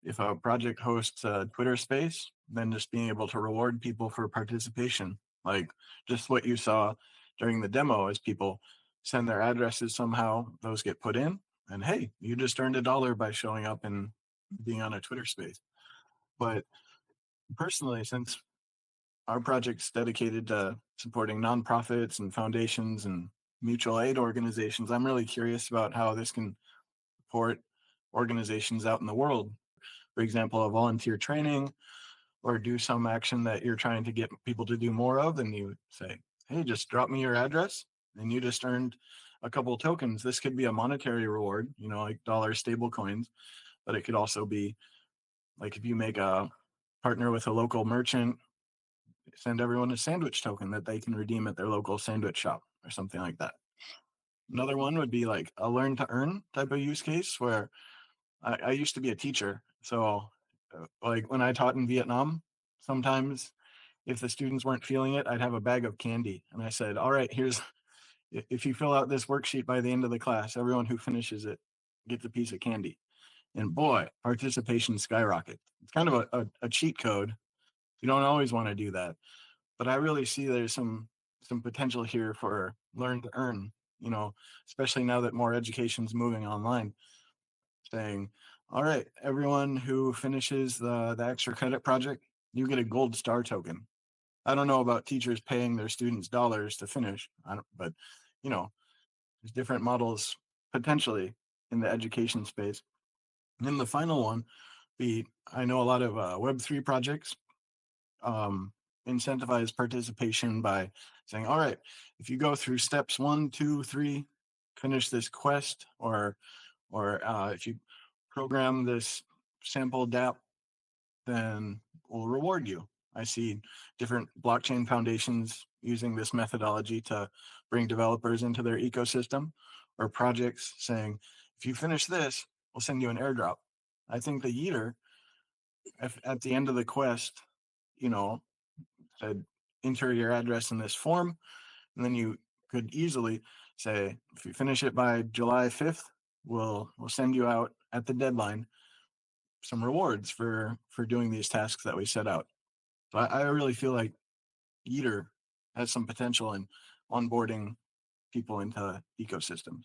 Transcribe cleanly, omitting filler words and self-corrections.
if a project hosts a Twitter space, then just being able to reward people for participation, like just what you saw during the demo, as people send their addresses somehow, those get put in, and hey, you just earned $1 by showing up and being on a Twitter space. But personally, since our project's dedicated to supporting nonprofits and foundations and mutual aid organizations, I'm really curious about how this can support organizations out in the world. For example, a volunteer training or do some action that you're trying to get people to do more of, and you say, hey, just drop me your address, and you just earned a couple of tokens. This could be a monetary reward, like dollar stable coins, but it could also be like if you make a partner with a local merchant, send everyone a sandwich token that they can redeem at their local sandwich shop or something like that. Another one would be like a learn to earn type of use case where I used to be a teacher. So, like when I taught in Vietnam, sometimes if the students weren't feeling it, I'd have a bag of candy. And I said, all right, if you fill out this worksheet by the end of the class, everyone who finishes it gets a piece of candy. And boy, participation skyrockets. It's kind of a cheat code. You don't always want to do that. But I really see there's some potential here for learn to earn, you know, especially now that more education's moving online, saying, all right, everyone who finishes the extra credit project, you get a gold star token. I don't know about teachers paying their students dollars to finish, but you know, there's different models potentially in the education space. And then the final one be I know a lot of Web3 projects um, incentivize participation by saying, all right, if you go through steps 1, 2, 3, finish this quest, or if you program this sample DApp, then we'll reward you. I see different blockchain foundations using this methodology to bring developers into their ecosystem, or projects saying, if you finish this, we'll send you an airdrop. I think the Yeeter, if at the end of the quest, you know, said, enter your address in this form, and then you could easily say, if you finish it by July 5th, we'll send you out at the deadline some rewards for doing these tasks that we set out. So I really feel like Yeeter has some potential in onboarding people into ecosystems.